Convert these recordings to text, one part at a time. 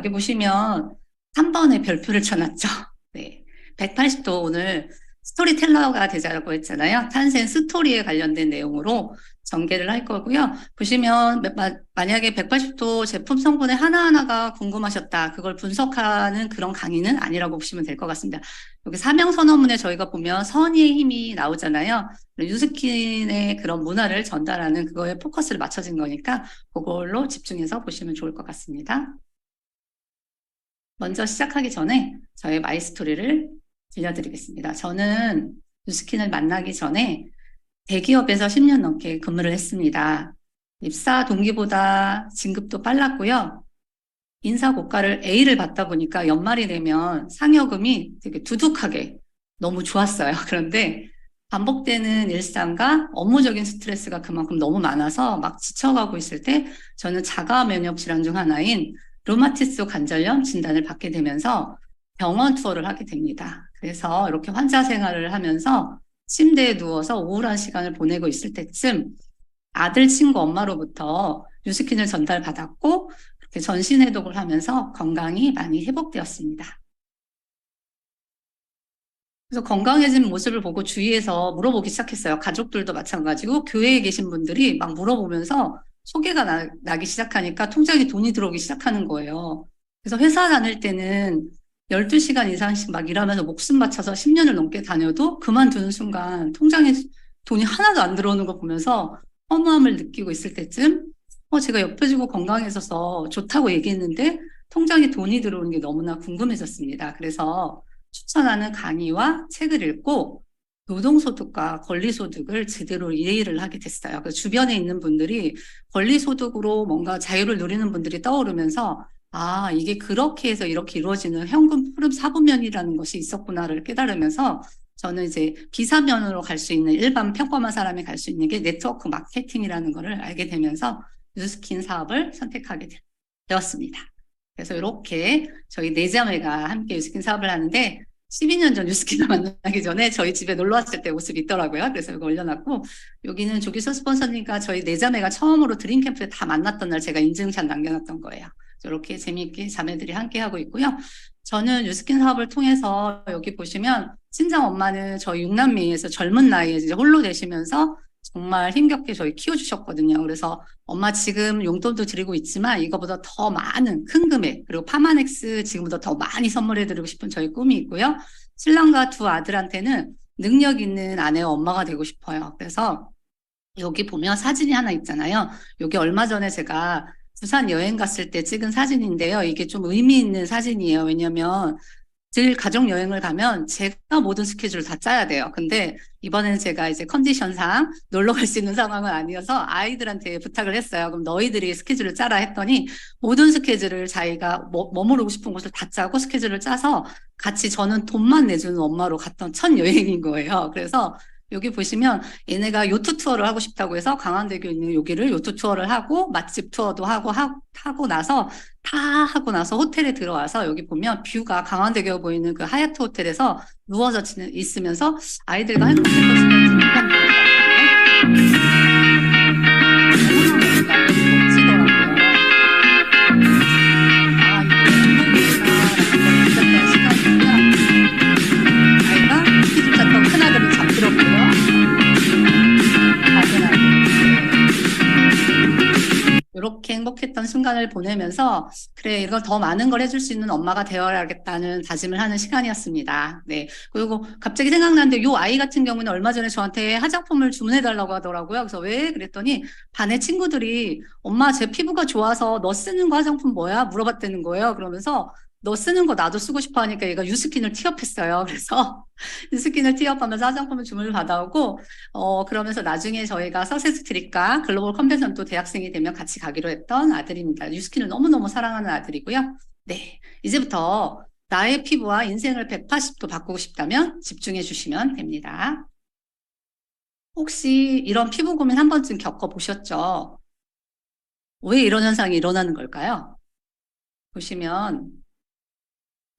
여기 보시면 3번에 별표를 쳐놨죠. 네. 180도 오늘 스토리텔러가 되자고 했잖아요. 탄생 스토리에 관련된 내용으로 전개를 할 거고요. 보시면 만약에 180도 제품 성분의 하나하나가 궁금하셨다. 그걸 분석하는 그런 강의는 아니라고 보시면 될 것 같습니다. 여기 사명선언문에 저희가 보면 선의의 힘이 나오잖아요. 뉴스킨의 그런 문화를 전달하는 그거에 포커스를 맞춰진 거니까 그걸로 집중해서 보시면 좋을 것 같습니다. 먼저 시작하기 전에 저의 마이스토리를 들려드리겠습니다. 저는 뉴스킨을 만나기 전에 대기업에서 10년 넘게 근무를 했습니다. 입사 동기보다 진급도 빨랐고요. 인사 고과를 A를 받다 보니까 연말이 되면 상여금이 되게 두둑하게 너무 좋았어요. 그런데 반복되는 일상과 업무적인 스트레스가 그만큼 너무 많아서 막 지쳐가고 있을 때 저는 자가 면역 질환 중 하나인 류마티스 관절염 진단을 받게 되면서 병원 투어를 하게 됩니다. 그래서 이렇게 환자 생활을 하면서 침대에 누워서 우울한 시간을 보내고 있을 때쯤 아들 친구 엄마로부터 뉴스킨을 전달받았고 이렇게 전신 해독을 하면서 건강이 많이 회복되었습니다. 그래서 건강해진 모습을 보고 주위에서 물어보기 시작했어요. 가족들도 마찬가지고 교회에 계신 분들이 막 물어보면서 소개가 나기 시작하니까 통장에 돈이 들어오기 시작하는 거예요. 그래서 회사 다닐 때는 12시간 이상씩 막 일하면서 목숨 바쳐서 10년을 넘게 다녀도 그만두는 순간 통장에 돈이 하나도 안 들어오는 거 보면서 허무함을 느끼고 있을 때쯤 제가 옆에 주고 건강해져서 좋다고 얘기했는데 통장에 돈이 들어오는 게 너무나 궁금해졌습니다. 그래서 추천하는 강의와 책을 읽고 노동소득과 권리소득을 제대로 이해를 하게 됐어요. 그 주변에 있는 분들이 권리소득으로 뭔가 자유를 누리는 분들이 떠오르면서 아, 이게 그렇게 해서 이렇게 이루어지는 현금 흐름 사분면이라는 것이 있었구나를 깨달으면서 저는 이제 비사면으로 갈 수 있는 일반 평범한 사람이 갈 수 있는 게 네트워크 마케팅이라는 것을 알게 되면서 뉴스킨 사업을 선택하게 되었습니다. 그래서 이렇게 저희 네 자매가 함께 뉴스킨 사업을 하는데 12년 전 뉴스킨을 만나기 전에 저희 집에 놀러 왔을 때 모습이 있더라고요. 그래서 이거 올려놨고 여기는 조기서 스폰서님과 저희 네 자매가 처음으로 드림캠프에 다 만났던 날 제가 인증샷 남겨놨던 거예요. 이렇게 재미있게 자매들이 함께 하고 있고요. 저는 뉴스킨 사업을 통해서 여기 보시면 친정 엄마는 저희 6남매에서 젊은 나이에 이제 홀로 되시면서 정말 힘겹게 저희 키워주셨거든요. 그래서 엄마 지금 용돈도 드리고 있지만 이거보다 더 많은 큰 금액 그리고 파마넥스 지금보다 더 많이 선물해드리고 싶은 저희 꿈이 있고요. 신랑과 두 아들한테는 능력 있는 아내와 엄마가 되고 싶어요. 그래서 여기 보면 사진이 하나 있잖아요. 여기 얼마 전에 제가 부산 여행 갔을 때 찍은 사진인데요. 이게 좀 의미 있는 사진이에요. 왜냐면 늘 가족 여행을 가면 제가 모든 스케줄을 다 짜야 돼요. 근데 이번에는 제가 이제 컨디션상 놀러 갈 수 있는 상황은 아니어서 아이들한테 부탁을 했어요. 그럼 너희들이 스케줄을 짜라 했더니 모든 스케줄을 자기가 머무르고 싶은 곳을 다 짜고 스케줄을 짜서 같이 저는 돈만 내주는 엄마로 갔던 첫 여행인 거예요. 그래서 여기 보시면 얘네가 요트 투어를 하고 싶다고 해서 강원대교에 있는 여기를 요트 투어를 하고 맛집 투어도 하고 나서 다 하고 나서 호텔에 들어와서 여기 보면 뷰가 강원대교 보이는 그 하얏트 호텔에서 누워서 있으면서 아이들과 행복했던 시간을 지내는 이렇게 행복했던 순간을 보내면서 그래 이걸 더 많은 걸 해줄 수 있는 엄마가 되어야겠다는 다짐을 하는 시간이었습니다. 네. 그리고 갑자기 생각나는데 요 아이 같은 경우는 얼마 전에 저한테 화장품을 주문해달라고 하더라고요. 그래서 왜 그랬더니 반의 친구들이 엄마 제 피부가 좋아서 너 쓰는 거 화장품 뭐야? 물어봤다는 거예요. 그러면서 너 쓰는 거 나도 쓰고 싶어 하니까 얘가 유스킨을 티업했어요. 그래서 유스킨을 티업하면서 화장품을 주문을 받아오고 그러면서 나중에 저희가 서세스 트립과 글로벌 컨벤션 또 대학생이 되면 같이 가기로 했던 아들입니다. 유스킨을 너무너무 사랑하는 아들이고요. 네. 이제부터 나의 피부와 인생을 180도 바꾸고 싶다면 집중해 주시면 됩니다. 혹시 이런 피부 고민 한 번쯤 겪어보셨죠? 왜 이런 현상이 일어나는 걸까요? 보시면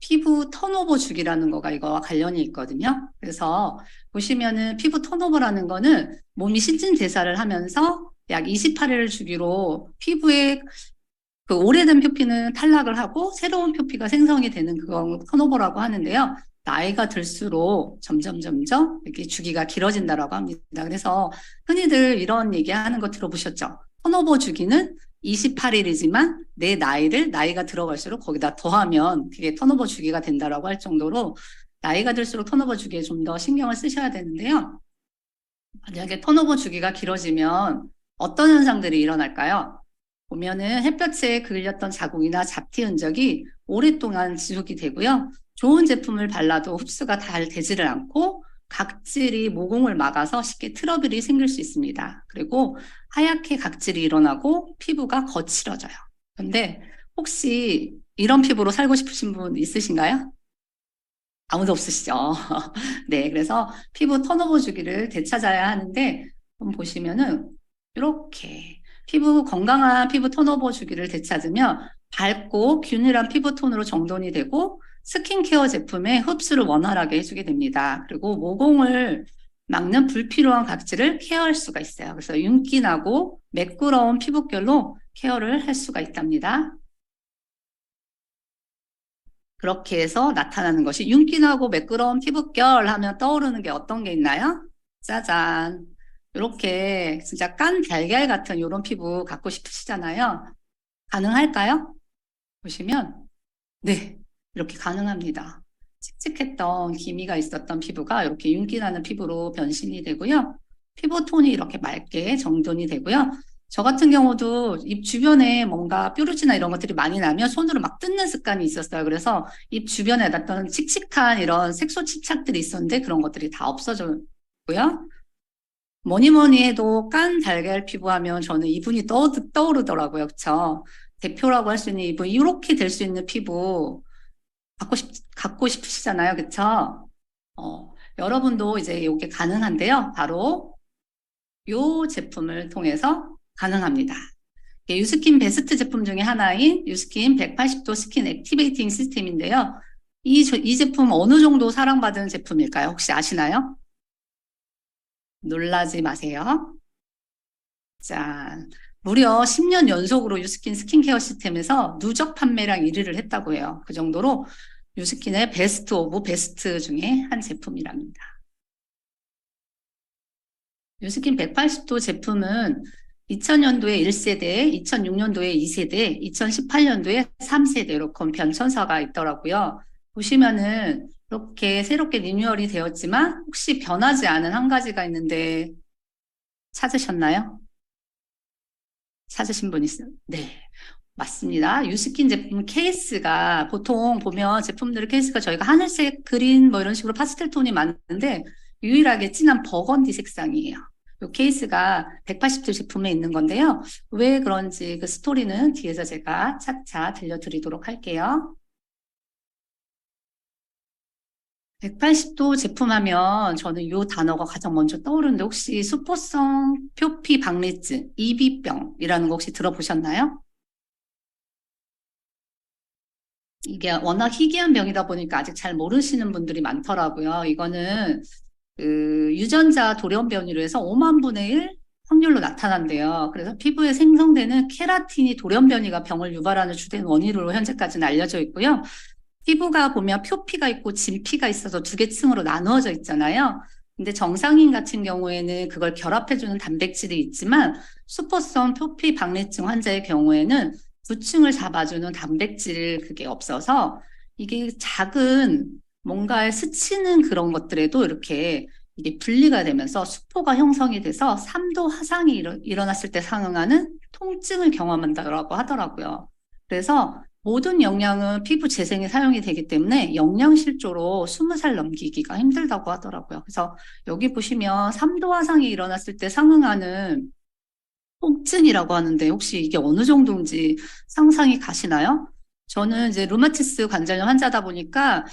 피부 턴오버 주기라는 거가 이거와 관련이 있거든요. 그래서 보시면은 피부 턴오버라는 거는 몸이 신진대사를 하면서 약 28일 주기로 피부의 그 오래된 표피는 탈락을 하고 새로운 표피가 생성이 되는 그건 턴오버라고 하는데요. 나이가 들수록 점점 이렇게 주기가 길어진다라고 합니다. 그래서 흔히들 이런 얘기하는 거 들어보셨죠? 턴오버 주기는 28일이지만 내 나이가 들어갈수록 거기다 더하면 그게 턴오버 주기가 된다라고 할 정도로 나이가 들수록 턴오버 주기에 좀 더 신경을 쓰셔야 되는데요. 만약에 턴오버 주기가 길어지면 어떤 현상들이 일어날까요? 보면은 햇볕에 그을렸던 자국이나 잡티 흔적이 오랫동안 지속이 되고요. 좋은 제품을 발라도 흡수가 잘 되지를 않고 각질이 모공을 막아서 쉽게 트러블이 생길 수 있습니다. 그리고 하얗게 각질이 일어나고 피부가 거칠어져요. 그런데 혹시 이런 피부로 살고 싶으신 분 있으신가요? 아무도 없으시죠? 네, 그래서 피부 턴오버 주기를 되찾아야 하는데 한번 보시면은 이렇게 건강한 피부 턴오버 주기를 되찾으면 밝고 균일한 피부 톤으로 정돈이 되고 스킨케어 제품의 흡수를 원활하게 해주게 됩니다. 그리고 모공을 막는 불필요한 각질을 케어할 수가 있어요. 그래서 윤기나고 매끄러운 피부결로 케어를 할 수가 있답니다. 그렇게 해서 나타나는 것이 윤기나고 매끄러운 피부결 하면 떠오르는 게 어떤 게 있나요? 짜잔. 이렇게 진짜 깐 달걀 같은 이런 피부 갖고 싶으시잖아요. 가능할까요? 보시면 네, 이렇게 가능합니다. 칙칙했던 기미가 있었던 피부가 이렇게 윤기나는 피부로 변신이 되고요. 피부톤이 이렇게 맑게 정돈이 되고요. 저 같은 경우도 입 주변에 뭔가 뾰루지나 이런 것들이 많이 나면 손으로 막 뜯는 습관이 있었어요. 그래서 입 주변에 났던 칙칙한 이런 색소 침착들이 있었는데 그런 것들이 다 없어졌고요. 뭐니 해도 깐 달걀 피부하면 저는 이분이 떠오르더라고요. 그쵸? 대표라고 할 수 있는 이분, 이렇게 될 수 있는 피부 갖고 싶으시잖아요. 그쵸? 여러분도 이제 이게 가능한데요. 바로 이 제품을 통해서 가능합니다. 유스킨 베스트 제품 중에 하나인 유스킨 180도 스킨 액티베이팅 시스템인데요. 이 제품 어느 정도 사랑받은 제품일까요? 혹시 아시나요? 놀라지 마세요. 자, 무려 10년 연속으로 유스킨 스킨케어 시스템에서 누적 판매량 1위를 했다고 해요. 그 정도로 유스킨의 베스트 오브 베스트 중에 한 제품이랍니다. 유스킨 180도 제품은 2000년도에 1세대, 2006년도에 2세대, 2018년도에 3세대 이렇게 변천사가 있더라고요. 보시면은 이렇게 새롭게 리뉴얼이 되었지만 혹시 변하지 않은 한 가지가 있는데 찾으셨나요? 찾으신 분 있어요? 네. 맞습니다. 유스킨 제품 케이스가 보통 보면 제품들 케이스가 저희가 하늘색, 그린 뭐 이런 식으로 파스텔 톤이 많은데 유일하게 진한 버건디 색상이에요. 이 케이스가 180도 제품에 있는 건데요. 왜 그런지 그 스토리는 뒤에서 제가 차차 들려드리도록 할게요. 180도 제품 하면 저는 이 단어가 가장 먼저 떠오르는데 혹시 수포성 표피 박리증, 이비병이라는 거 혹시 들어보셨나요? 이게 워낙 희귀한 병이다 보니까 아직 잘 모르시는 분들이 많더라고요. 이거는 그 유전자 돌연 변이로 해서 5만 분의 1 확률로 나타난대요. 그래서 피부에 생성되는 케라틴이 돌연 변이가 병을 유발하는 주된 원인으로 현재까지는 알려져 있고요. 피부가 보면 표피가 있고 진피가 있어서 두 개 층으로 나누어져 있잖아요. 근데 정상인 같은 경우에는 그걸 결합해주는 단백질이 있지만 수포성 표피 박리증 환자의 경우에는 부층을 잡아주는 단백질 그게 없어서 이게 작은 뭔가에 스치는 그런 것들에도 이렇게 이게 분리가 되면서 수포가 형성이 돼서 3도 화상이 일어났을 때 상응하는 통증을 경험한다고 하더라고요. 그래서 모든 영양은 피부 재생에 사용이 되기 때문에 영양실조로 20살 넘기기가 힘들다고 하더라고요. 그래서 여기 보시면 3도 화상이 일어났을 때 상응하는 통증이라고 하는데 혹시 이게 어느 정도인지 상상이 가시나요? 저는 이제 루마티스 관절염 환자다 보니까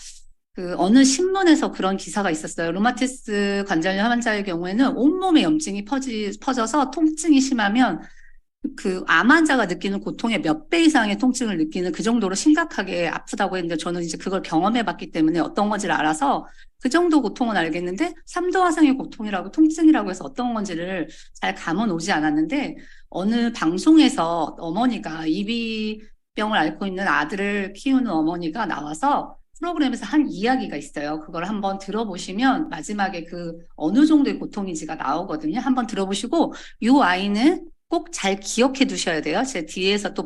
그 어느 신문에서 그런 기사가 있었어요. 루마티스 관절염 환자의 경우에는 온몸에 염증이 퍼져서 통증이 심하면 그 암 환자가 느끼는 고통의 몇 배 이상의 통증을 느끼는 그 정도로 심각하게 아프다고 했는데 저는 이제 그걸 경험해 봤기 때문에 어떤 건지를 알아서 그 정도 고통은 알겠는데 3도 화상의 고통이라고 통증이라고 해서 어떤 건지를 잘 감은 오지 않았는데 어느 방송에서 어머니가 이비병을 앓고 있는 아들을 키우는 어머니가 나와서 프로그램에서 한 이야기가 있어요. 그걸 한번 들어보시면 마지막에 그 어느 정도의 고통인지가 나오거든요. 한번 들어보시고 이 아이는 꼭 잘 기억해 두셔야 돼요. 제 뒤에서 또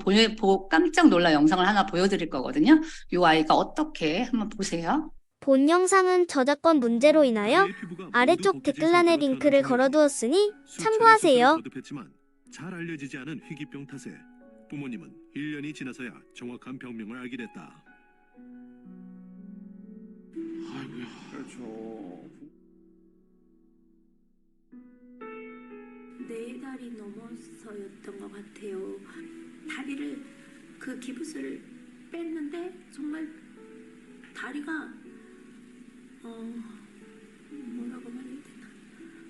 깜짝 놀랄 영상을 하나 보여드릴 거거든요. 이 아이가 어떻게 한번 보세요. 본 영상은 저작권 문제로 인하여 아래쪽 댓글란에 링크를 걸어두었으니 참고하세요. 잘 알려지지 않은 희귀병 탓에 부모님은 1년이 지나서야 정확한 병명을 알게 됐다. 아이고야. 그렇죠. 4달이 넘어서였던 것 같아요. 다리를 그 기부스를 뺐는데 정말 다리가 뭐라고 말해야 되나,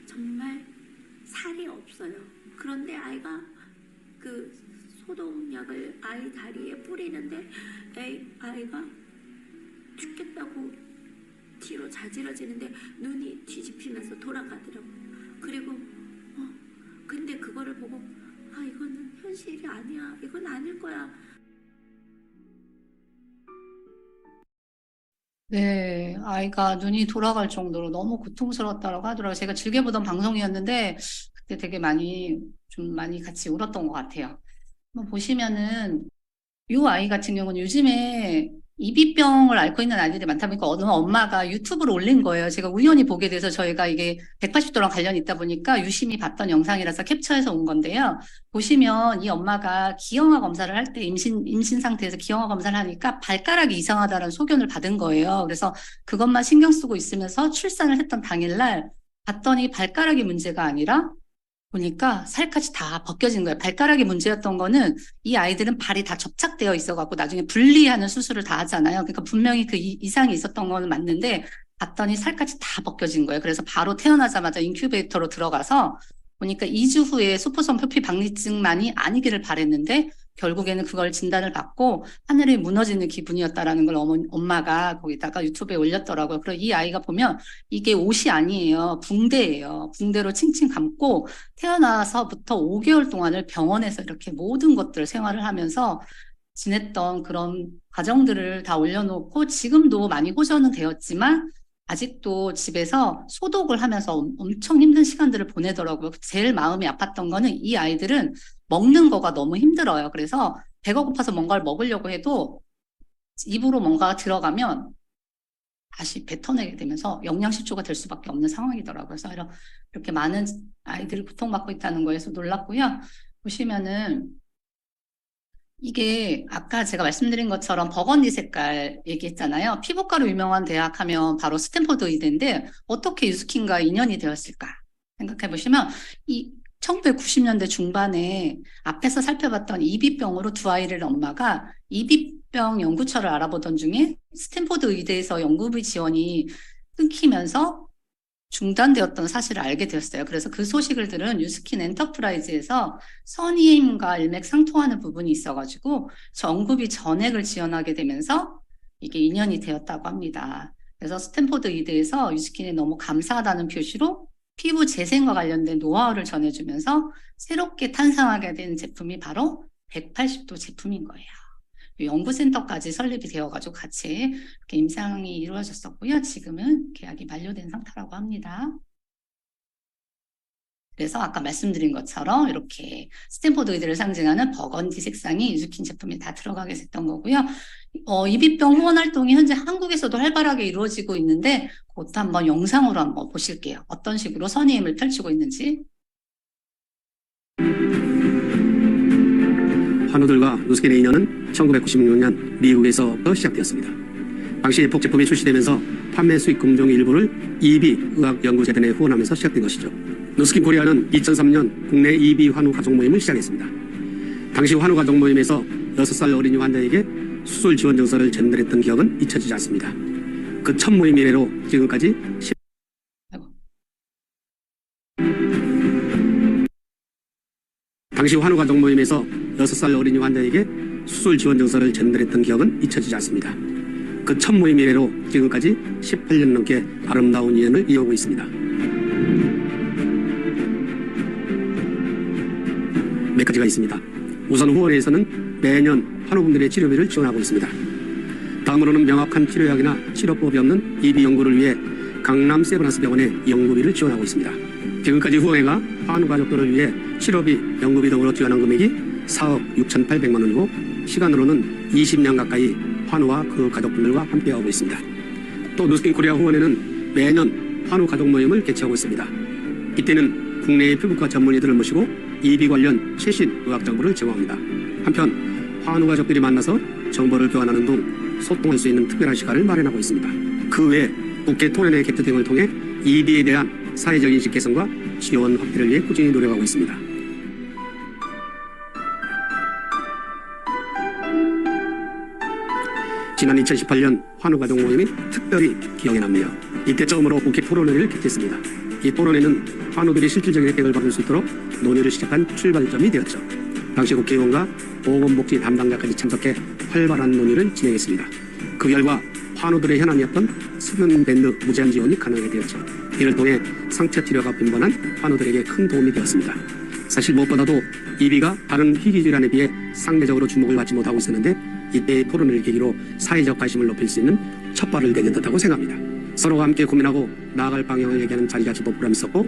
정말 살이 없어요. 그런데 아이가 그 소독약을 아이 다리에 뿌리는데 아이가 죽겠다고 뒤로 자지러지는데 눈이 뒤집히면서 돌아가더라고요. 그리고 근데 그거를 보고 이거는 현실이 아니야, 이건 아닐 거야. 네, 아이가 눈이 돌아갈 정도로 너무 고통스러웠다고 하더라고요. 제가 즐겨보던 방송이었는데 그때 되게 많이 같이 울었던 것 같아요. 한번 보시면은 이 아이 같은 경우는 요즘에 이비병을 앓고 있는 아이들이 많다 보니까 어느 엄마가 유튜브로 올린 거예요. 제가 우연히 보게 돼서 저희가 이게 180도랑 관련이 있다 보니까 유심히 봤던 영상이라서 캡처해서 온 건데요. 보시면 이 엄마가 기형아 검사를 할 때 임신 상태에서 기형아 검사를 하니까 발가락이 이상하다는 소견을 받은 거예요. 그래서 그것만 신경 쓰고 있으면서 출산을 했던 당일날 봤더니 발가락이 문제가 아니라 보니까 살갗이 다 벗겨진 거예요. 발가락이 문제였던 거는 이 아이들은 발이 다 접착되어 있어갖고 나중에 분리하는 수술을 다 하잖아요. 그러니까 분명히 그 이상이 있었던 거는 맞는데 봤더니 살갗이 다 벗겨진 거예요. 그래서 바로 태어나자마자 인큐베이터로 들어가서 보니까 2주 후에 수포성 표피 박리증만이 아니기를 바랬는데 결국에는 그걸 진단을 받고 하늘이 무너지는 기분이었다라는 걸 엄마가 거기다가 유튜브에 올렸더라고요. 그리고 이 아이가 보면 이게 옷이 아니에요. 붕대예요. 붕대로 칭칭 감고 태어나서부터 5개월 동안을 병원에서 이렇게 모든 것들 생활을 하면서 지냈던 그런 과정들을 다 올려놓고 지금도 많이 호전은 되었지만 아직도 집에서 소독을 하면서 엄청 힘든 시간들을 보내더라고요. 제일 마음이 아팠던 거는 이 아이들은 먹는 거가 너무 힘들어요. 그래서 배가 고파서 뭔가를 먹으려고 해도 입으로 뭔가가 들어가면 다시 뱉어내게 되면서 영양실조가 될 수밖에 없는 상황이더라고요. 그래서 이렇게 많은 아이들이 고통받고 있다는 거에서 놀랐고요. 보시면은 이게 아까 제가 말씀드린 것처럼 버건디 색깔 얘기했잖아요. 피부과로 유명한 대학 하면 바로 스탠포드 의대인데 어떻게 유스킨과 인연이 되었을까 생각해 보시면 이 1990년대 중반에 앞에서 살펴봤던 이비병으로 두 아이를 엄마가 이비병 연구처를 알아보던 중에 스탠포드 의대에서 연구비 지원이 끊기면서 중단되었던 사실을 알게 되었어요. 그래서 그 소식을 들은 유스킨 엔터프라이즈에서 선의임과 일맥상통하는 부분이 있어가지고 연구비 전액을 지원하게 되면서 이게 인연이 되었다고 합니다. 그래서 스탠포드 의대에서 유스킨에 너무 감사하다는 표시로 피부 재생과 관련된 노하우를 전해주면서 새롭게 탄생하게 된 제품이 바로 180도 제품인 거예요. 연구센터까지 설립이 되어가지고 같이 이렇게 임상이 이루어졌었고요. 지금은 계약이 만료된 상태라고 합니다. 그래서 아까 말씀드린 것처럼 이렇게 스탠포드 의대를 상징하는 버건디 색상이 유스킨 제품에 다 들어가게 됐던 거고요. 이비병 후원 활동이 현재 한국에서도 활발하게 이루어지고 있는데 그것도 한번 영상으로 한번 보실게요. 어떤 식으로 선의임을 펼치고 있는지. 환우들과 누스킨의 인연은 1996년 미국에서 시작되었습니다. 당시 에폭 제품이 출시되면서 판매 수익 금종의 일부를 이비의학연구재단에 후원하면서 시작된 것이죠. 누스킨 코리아는 2003년 국내 이비 환우 가족 모임을 시작했습니다. 당시 환우 가족 모임에서 6살 어린이 환자에게 수술 지원 증서를 전달했던 기억은 잊혀지지 않습니다. 그 첫 모임 이래로 지금까지 당시 환우 가족 모임에서 6살 어린이 환자에게 수술 지원 증서를 전달했던 기억은 잊혀지지 않습니다. 그 첫 모임 이래로 지금까지 18년 넘게 아름다운 인연을 이어오고 있습니다. 몇 가지가 있습니다. 우선 후원회에서는 매년 환우분들의 치료비를 지원하고 있습니다. 다음으로는 명확한 치료약이나 치료법이 없는 EB 연구를 위해 강남 세브란스 병원에 연구비를 지원하고 있습니다. 지금까지 후원회가 환우 가족들을 위해 치료비, 연구비 등으로 지원한 금액이 4억 6,800만 원이고 시간으로는 20년 가까이 환우와 그 가족분들과 함께하고 있습니다. 또 누스킨 코리아 후원회는 매년 환우 가족 모임을 개최하고 있습니다. 이때는 국내의 피부과 전문의들을 모시고 EB 관련 최신 의학 정보를 제공합니다. 한편 환우 가족들이 만나서 정보를 교환하는 등 소통할 수 있는 특별한 시간을 마련하고 있습니다. 그 외 국회 토론회 개최 등을 통해 EB에 대한 사회적 인식 개선과 지원 확대를 위해 꾸준히 노력하고 있습니다. 지난 2018년 환우 가족 모임이 특별히 기억에 남네요. 이때 처음으로 국회 토론회를 개최했습니다. 이 토론회는 환우들이 실질적인 혜택을 받을 수 있도록 논의를 시작한 출발점이 되었죠. 당시 국회의원과 보건복지 담당자까지 참석해 활발한 논의를 진행했습니다. 그 결과 환우들의 현안이었던 수면밴드 무제한 지원이 가능하게 되었죠. 이를 통해 상처 치료가 빈번한 환우들에게 큰 도움이 되었습니다. 사실 무엇보다도 EB가 다른 희귀질환에 비해 상대적으로 주목을 받지 못하고 있었는데 이때의 토론을 계기로 사회적 관심을 높일 수 있는 첫발을 내딛 듯하고 생각합니다. 서로가 함께 고민하고 나아갈 방향을 얘기하는 자리가 저도 보람 있었고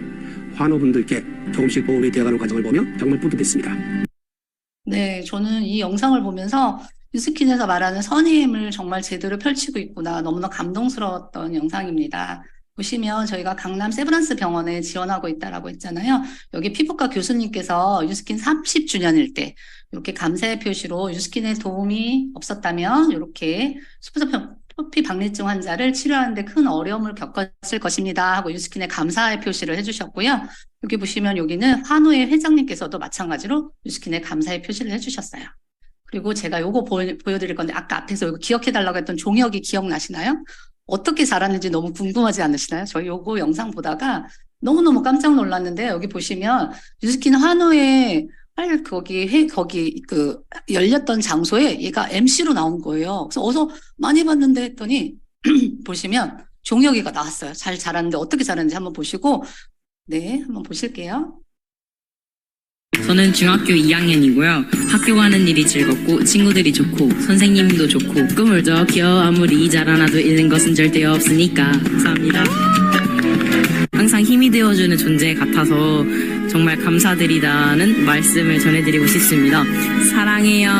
환우분들께 조금씩 도움이 되어가는 과정을 보며 정말 뿌듯했습니다. 네, 저는 이 영상을 보면서 뉴스킨에서 말하는 선의임을 정말 제대로 펼치고 있구나. 너무나 감동스러웠던 영상입니다. 보시면 저희가 강남 세브란스 병원에 지원하고 있다라고 했잖아요. 여기 피부과 교수님께서 뉴스킨 30주년일 때 이렇게 감사의 표시로 뉴스킨의 도움이 없었다면 이렇게 표피 박리증 환자를 치료하는데 큰 어려움을 겪었을 것입니다 하고 뉴스킨에 감사의 표시를 해주셨고요. 여기 보시면 여기는 환우회 회장님께서도 마찬가지로 뉴스킨에 감사의 표시를 해주셨어요. 그리고 제가 요거 보여드릴 건데 아까 앞에서 이거 기억해달라고 했던 종혁이 기억나시나요? 어떻게 자랐는지 너무 궁금하지 않으시나요? 저희 요거 영상 보다가 너무너무 깜짝 놀랐는데 여기 보시면 뉴스킨 환우회 거기 열렸던 장소에 얘가 MC로 나온 거예요. 그래서 어서 많이 봤는데 했더니 보시면 종혁이가 나왔어요. 잘 자랐는데 어떻게 자랐는지 한번 보시고 네, 한번 보실게요. 저는 중학교 2학년이고요. 학교 가는 일이 즐겁고 친구들이 좋고 선생님도 좋고 꿈을 더 키워 아무리 자라나도 잃는 것은 절대 없으니까 감사합니다. 항상 힘이 되어주는 존재 같아서 정말 감사드리다는 말씀을 전해드리고 싶습니다. 사랑해요.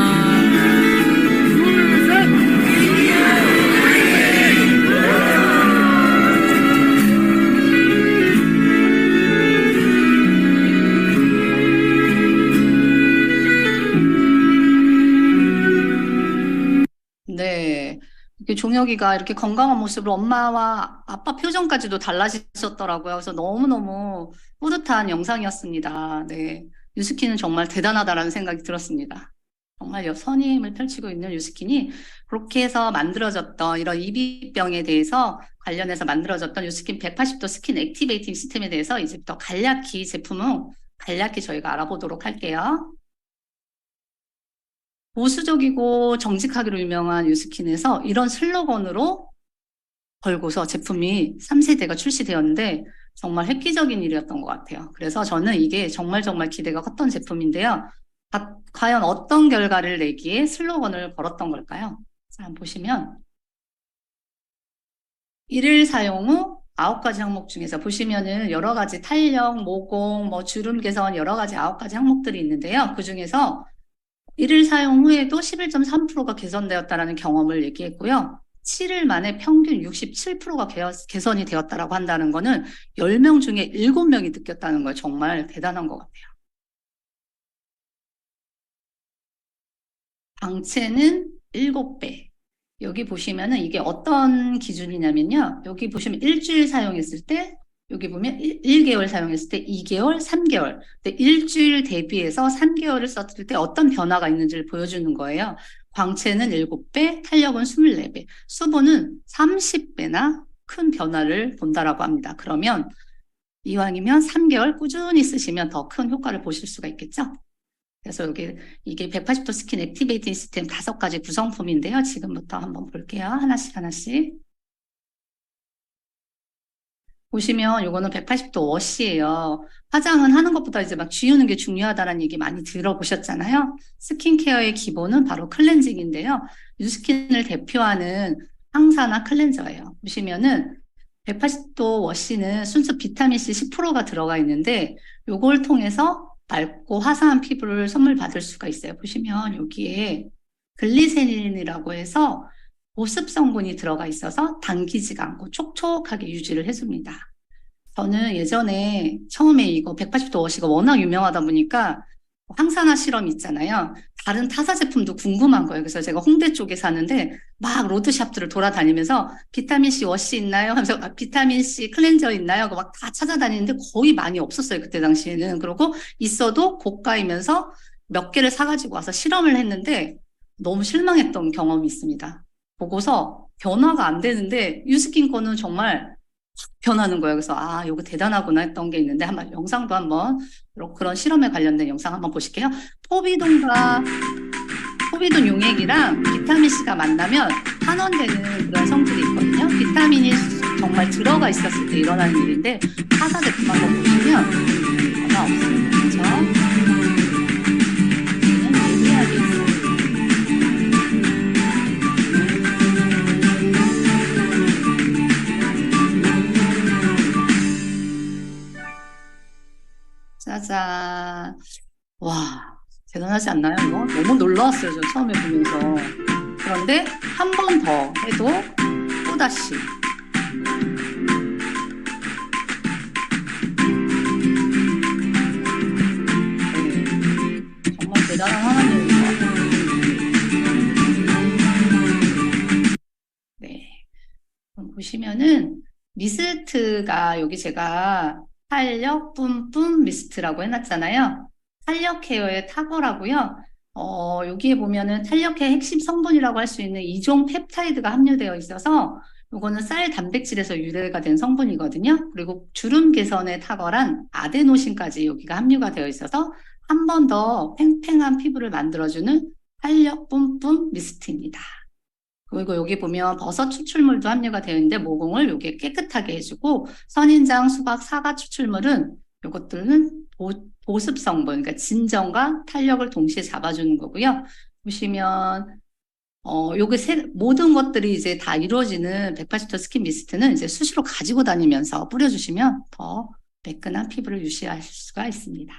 네. 이렇게 종혁이가 이렇게 건강한 모습으로 엄마와 아빠 표정까지도 달라지셨더라고요. 그래서 너무너무 뿌듯한 영상이었습니다. 네. 뉴스킨은 정말 대단하다라는 생각이 들었습니다. 정말 선의임을 펼치고 있는 뉴스킨이 그렇게 해서 만들어졌던 이런 이비병에 대해서 관련해서 만들어졌던 뉴스킨 180도 스킨 액티베이팅 시스템에 대해서 이제부터 간략히 제품은 간략히 저희가 알아보도록 할게요. 보수적이고 정직하기로 유명한 뉴스킨에서 이런 슬로건으로 걸고서 제품이 3세대가 출시되었는데 정말 획기적인 일이었던 것 같아요. 그래서 저는 이게 정말 기대가 컸던 제품인데요. 과연 어떤 결과를 내기에 슬로건을 걸었던 걸까요? 자, 한번 보시면 1일 사용 후 9가지 항목 중에서 보시면은 여러 가지 탄력, 모공, 주름 개선 여러 가지 9가지 항목들이 있는데요. 그 중에서 1일 사용 후에도 11.3%가 개선되었다는 경험을 얘기했고요. 7일 만에 평균 67%가 개선이 되었다고 한다는 거는 10명 중에 7명이 느꼈다는 거 정말 대단한 것 같아요. 광채는 7배. 여기 보시면은 이게 어떤 기준이냐면요. 여기 보시면 일주일 사용했을 때 여기 보면 1개월 사용했을 때 2개월, 3개월. 근데 일주일 대비해서 3개월을 썼을 때 어떤 변화가 있는지를 보여주는 거예요. 광채는 7배, 탄력은 24배, 수분은 30배나 큰 변화를 본다라고 합니다. 그러면 이왕이면 3개월 꾸준히 쓰시면 더 큰 효과를 보실 수가 있겠죠? 그래서 이게 180도 스킨 액티베이팅 시스템 5가지 구성품인데요. 지금부터 한번 볼게요. 하나씩. 보시면 요거는 180도 워시예요. 화장은 하는 것보다 이제 막 지우는 게 중요하다는 얘기 많이 들어보셨잖아요. 스킨케어의 기본은 바로 클렌징인데요. 뉴스킨을 대표하는 항산화 클렌저예요. 보시면은 180도 워시는 순수 비타민C 10%가 들어가 있는데 요걸 통해서 맑고 화사한 피부를 선물 받을 수가 있어요. 보시면 여기에 글리세린이라고 해서 보습 성분이 들어가 있어서 당기지가 않고 촉촉하게 유지를 해줍니다. 저는 예전에 처음에 이거 180도 워시가 워낙 유명하다 보니까 항산화 실험 있잖아요. 다른 타사 제품도 궁금한 거예요. 그래서 제가 홍대 쪽에 사는데 막 로드샵들을 돌아다니면서 비타민C 워시 있나요? 하면서 비타민C 클렌저 있나요? 막 다 찾아다니는데 거의 많이 없었어요. 그때 당시에는. 그리고 있어도 고가이면서 몇 개를 사가지고 와서 실험을 했는데 너무 실망했던 경험이 있습니다. 보고서 변화가 안 되는데 유스킨 거는 정말 확 변하는 거예요. 그래서 아, 이거 대단하구나 했던 게 있는데 한번 영상도 한번 그런 실험에 관련된 영상 한번 보실게요. 포비돈 용액이랑 비타민C가 만나면 환원되는 그런 성질이 있거든요. 비타민이 정말 들어가 있었을 때 일어나는 일인데 타사 제품 한번 보시면 변화 없습니다. 그렇죠? 얘는 예리하게 있어요. 짜잔. 와, 대단하지 않나요, 이거? 너무 놀라웠어요, 저 처음에 보면서. 그런데 한 번 더 해도 또다시. 네, 정말 대단한 하나님입니다. 네. 그럼 보시면은 미스트가 여기 제가 탄력 뿜뿜 미스트라고 해놨잖아요. 탄력 케어의 탁월하고요. 여기에 보면은 탄력케어 핵심 성분이라고 할 수 있는 2종 펩타이드가 함유되어 있어서 이거는 쌀 단백질에서 유래가 된 성분이거든요. 그리고 주름 개선에 탁월한 아데노신까지 여기가 함유가 되어 있어서 한 번 더 팽팽한 피부를 만들어주는 탄력 뿜뿜 미스트입니다. 그리고 여기 보면 버섯 추출물도 함유가 되어 있는데 모공을 여기에 깨끗하게 해주고 선인장, 수박, 사과 추출물은 이것들은 보습 성분, 그러니까 진정과 탄력을 동시에 잡아주는 거고요. 보시면 모든 것들이 이제 다 이루어지는 180도 스킨 미스트는 이제 수시로 가지고 다니면서 뿌려주시면 더 매끈한 피부를 유지할 수가 있습니다.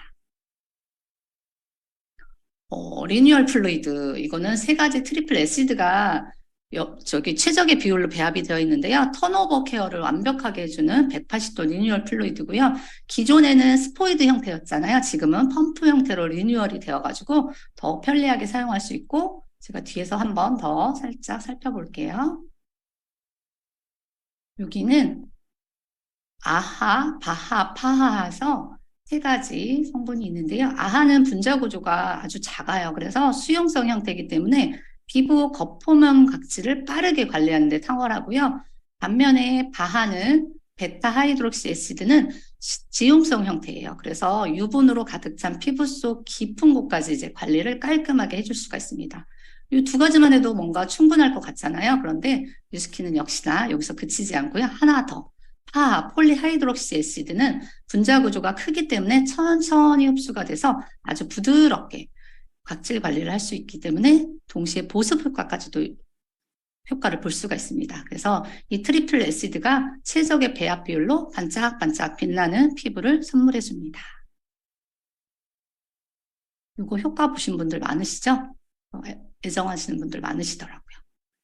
리뉴얼 플루이드, 이거는 세 가지 트리플 애시드가 최적의 비율로 배합이 되어 있는데요. 턴오버 케어를 완벽하게 해주는 180도 리뉴얼 플루이드고요. 기존에는 스포이드 형태였잖아요. 지금은 펌프 형태로 리뉴얼이 되어가지고 더 편리하게 사용할 수 있고, 제가 뒤에서 한 번 더 살짝 살펴볼게요. 여기는 아하, 바하, 파하 해서 세 가지 성분이 있는데요. 아하는 분자 구조가 아주 작아요. 그래서 수용성 형태이기 때문에 피부 겉표면 각질을 빠르게 관리하는 데 탁월하고요. 반면에 바하는 베타 하이드록시 애시드는 지용성 형태예요. 그래서 유분으로 가득 찬 피부 속 깊은 곳까지 이제 관리를 깔끔하게 해줄 수가 있습니다. 이 두 가지만 해도 뭔가 충분할 것 같잖아요. 그런데 뉴스킨은 역시나 여기서 그치지 않고요. 하나 더. 폴리하이드록시 애시드는 분자 구조가 크기 때문에 천천히 흡수가 돼서 아주 부드럽게 각질 관리를 할 수 있기 때문에 동시에 보습 효과까지도 효과를 볼 수가 있습니다. 그래서 이 트리플 애시드가 최적의 배합 비율로 반짝반짝 빛나는 피부를 선물해 줍니다. 이거 효과 보신 분들 많으시죠? 애정하시는 분들 많으시더라고요.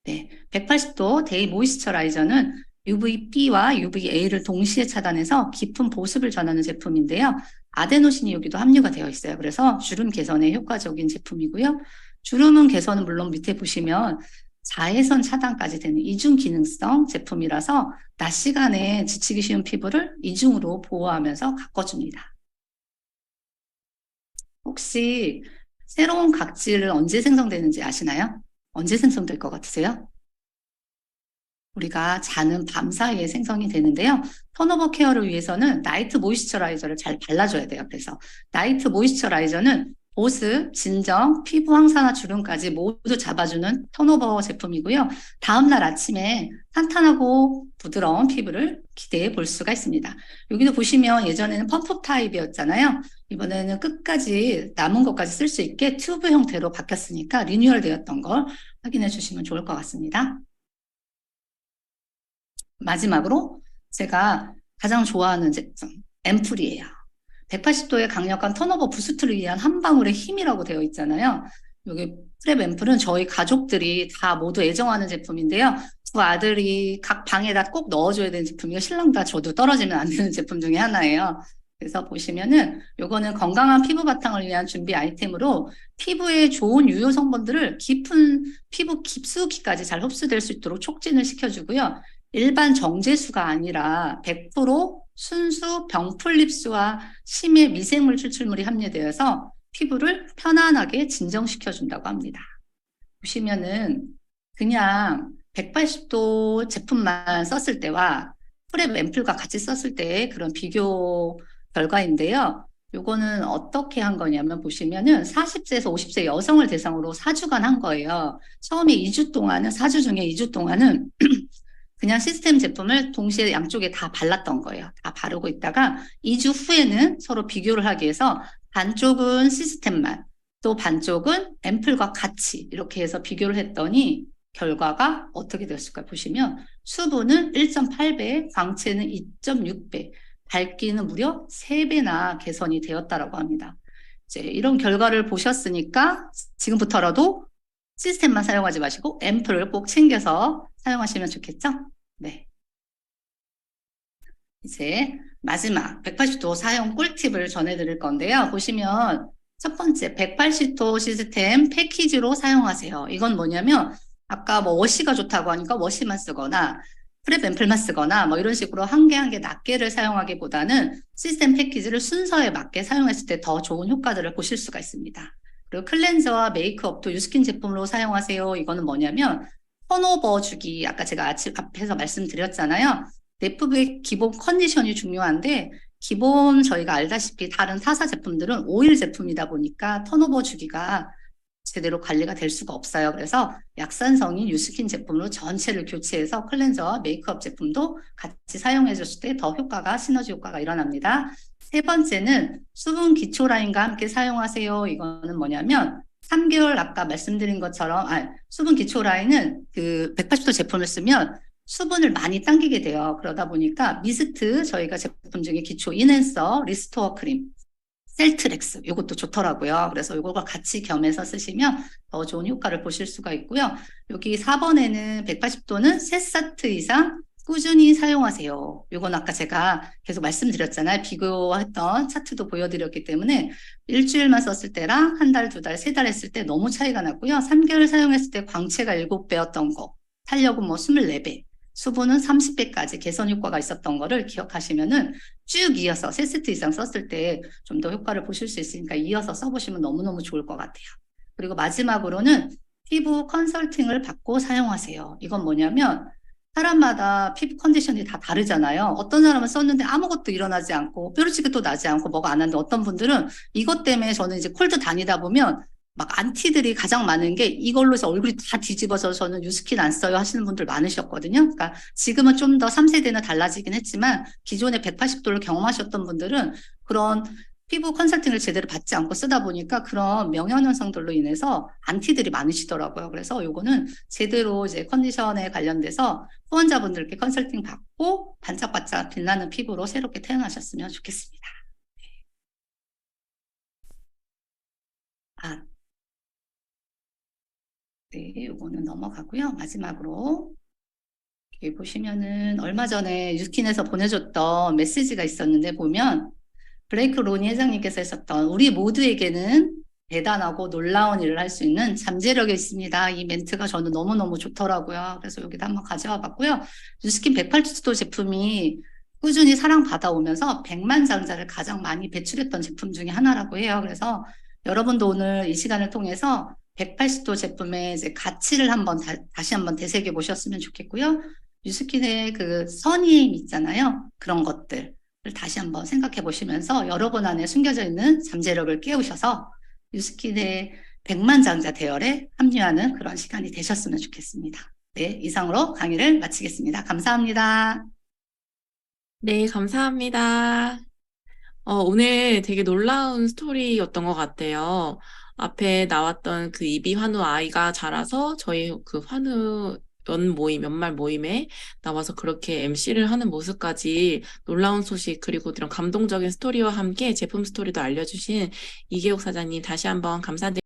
네, 180도 데이 모이스처라이저는 UVB와 UVA를 동시에 차단해서 깊은 보습을 전하는 제품인데요. 아데노신이 여기도 함유가 되어 있어요. 그래서 주름 개선에 효과적인 제품이고요. 주름은 개선은 물론 밑에 보시면 자외선 차단까지 되는 이중 기능성 제품이라서 낮 시간에 지치기 쉬운 피부를 이중으로 보호하면서 가꿔줍니다. 혹시 새로운 각질은 언제 생성되는지 아시나요? 언제 생성될 것 같으세요? 우리가 자는 밤 사이에 생성이 되는데요. 턴오버 케어를 위해서는 나이트 모이스처라이저를 잘 발라줘야 돼요. 그래서 나이트 모이스처라이저는 보습, 진정, 피부 황사나 주름까지 모두 잡아주는 턴오버 제품이고요. 다음날 아침에 탄탄하고 부드러운 피부를 기대해 볼 수가 있습니다. 여기도 보시면 예전에는 펌프 타입이었잖아요. 이번에는 끝까지 남은 것까지 쓸 수 있게 튜브 형태로 바뀌었으니까 리뉴얼 되었던 걸 확인해 주시면 좋을 것 같습니다. 마지막으로 제가 가장 좋아하는 제품, 앰플이에요. 180도의 강력한 턴오버 부스트를 위한 한 방울의 힘이라고 되어 있잖아요. 여기 프랩 앰플은 저희 가족들이 다 모두 애정하는 제품인데요. 두 아들이 각 방에다 꼭 넣어줘야 되는 제품이고 신랑과 저도 떨어지면 안 되는 제품 중에 하나예요. 그래서 보시면은 요거는 건강한 피부 바탕을 위한 준비 아이템으로 피부에 좋은 유효 성분들을 깊은 피부 깊숙이까지 잘 흡수될 수 있도록 촉진을 시켜주고요. 일반 정제수가 아니라 100% 순수 병풀립수와 심해 미생물 추출물이 함유되어서 피부를 편안하게 진정시켜준다고 합니다. 보시면은 그냥 180도 제품만 썼을 때와 프랩 앰플과 같이 썼을 때 그런 비교 결과인데요. 요거는 어떻게 한 거냐면 보시면은 40세에서 50세 여성을 대상으로 4주간 한 거예요. 처음에 2주 동안은 4주 중에 2주 동안은 그냥 시스템 제품을 동시에 양쪽에 다 발랐던 거예요. 다 바르고 있다가 2주 후에는 서로 비교를 하기 위해서 반쪽은 시스템만 또 반쪽은 앰플과 같이 이렇게 해서 비교를 했더니 결과가 어떻게 되었을까 보시면 수분은 1.8배, 광채는 2.6배, 밝기는 무려 3배나 개선이 되었다라고 합니다. 이제 이런 결과를 보셨으니까 지금부터라도 시스템만 사용하지 마시고 앰플을 꼭 챙겨서 사용하시면 좋겠죠? 네. 이제 마지막 180도 사용 꿀팁을 전해드릴 건데요. 보시면 첫 번째 180도 시스템 패키지로 사용하세요. 이건 뭐냐면 아까 뭐 워시가 좋다고 하니까 워시만 쓰거나 프랩 앰플만 쓰거나 뭐 이런 식으로 한 개 한 개 낱개를 사용하기보다는 시스템 패키지를 순서에 맞게 사용했을 때 더 좋은 효과들을 보실 수가 있습니다. 그리고 클렌저와 메이크업도 유스킨 제품으로 사용하세요. 이거는 뭐냐면 턴오버 주기, 아까 제가 앞에서 말씀드렸잖아요. 내부의 기본 컨디션이 중요한데 기본 저희가 알다시피 다른 타사 제품들은 오일 제품이다 보니까 턴오버 주기가 제대로 관리가 될 수가 없어요. 그래서 약산성인 유스킨 제품으로 전체를 교체해서 클렌저와 메이크업 제품도 같이 사용해 줬을 때 더 효과가 시너지 효과가 일어납니다. 세 번째는 수분 기초 라인과 함께 사용하세요. 이거는 뭐냐면 3개월 아까 말씀드린 것처럼 수분 기초 라인은 그 180도 제품을 쓰면 수분을 많이 당기게 돼요. 그러다 보니까 미스트 저희가 제품 중에 기초 인핸서, 리스토어 크림, 셀트렉스 이것도 좋더라고요. 그래서 이거가 같이 겸해서 쓰시면 더 좋은 효과를 보실 수가 있고요. 여기 4번에는 180도는 3세트 이상 꾸준히 사용하세요. 이건 아까 제가 계속 말씀드렸잖아요. 비교했던 차트도 보여드렸기 때문에 일주일만 썼을 때랑 한 달, 2달, 3달 했을 때 너무 차이가 났고요. 3개월 사용했을 때 광채가 7배였던 거, 탄력은 뭐 24배, 수분은 30배까지 개선 효과가 있었던 거를 기억하시면은 쭉 이어서 3세트 이상 썼을 때 좀 더 효과를 보실 수 있으니까 이어서 써보시면 너무너무 좋을 것 같아요. 그리고 마지막으로는 피부 컨설팅을 받고 사용하세요. 이건 뭐냐면 사람마다 피부 컨디션이 다 다르잖아요. 어떤 사람은 썼는데 아무것도 일어나지 않고 뾰루지도 나지 않고 뭐가 안 하는데 어떤 분들은 이것 때문에 저는 이제 콜드 다니다 보면 막 안티들이 가장 많은 게 이걸로 해서 얼굴이 다 뒤집어서 저는 유스킨 안 써요 하시는 분들 많으셨거든요. 그러니까 지금은 좀 더 3세대는 달라지긴 했지만 기존에 180도를 경험하셨던 분들은 그런 피부 컨설팅을 제대로 받지 않고 쓰다 보니까 그런 명현현상들로 인해서 안티들이 많으시더라고요. 그래서 요거는 제대로 이제 컨디션에 관련돼서 후원자분들께 컨설팅 받고 반짝반짝 빛나는 피부로 새롭게 태어나셨으면 좋겠습니다. 네, 요거는 넘어가고요. 마지막으로 여기 보시면은 얼마 전에 유스킨에서 보내줬던 메시지가 있었는데 보면 블레이크 로니 회장님께서 했었던 우리 모두에게는 대단하고 놀라운 일을 할 수 있는 잠재력이 있습니다. 이 멘트가 저는 너무너무 좋더라고요. 그래서 여기다 한번 가져와 봤고요. 유스킨 180도 제품이 꾸준히 사랑받아오면서 100만 장자를 가장 많이 배출했던 제품 중에 하나라고 해요. 그래서 여러분도 오늘 이 시간을 통해서 180도 제품의 이제 가치를 한번 다시 한번 되새겨 보셨으면 좋겠고요. 유스킨의 그 선의임 있잖아요. 그런 것들 다시 한번 생각해 보시면서 여러분 안에 숨겨져 있는 잠재력을 깨우셔서 뉴스킨의 백만장자 대열에 합류하는 그런 시간이 되셨으면 좋겠습니다. 네, 이상으로 강의를 마치겠습니다. 감사합니다. 네, 감사합니다. 오늘 되게 놀라운 스토리였던 것 같아요. 앞에 나왔던 그 이비 환우 아이가 자라서 저희 그 환우 연말 모임에 나와서 그렇게 MC를 하는 모습까지 놀라운 소식 그리고 이런 감동적인 스토리와 함께 제품 스토리도 알려주신 이계옥 사장님 다시 한번 감사드립니다.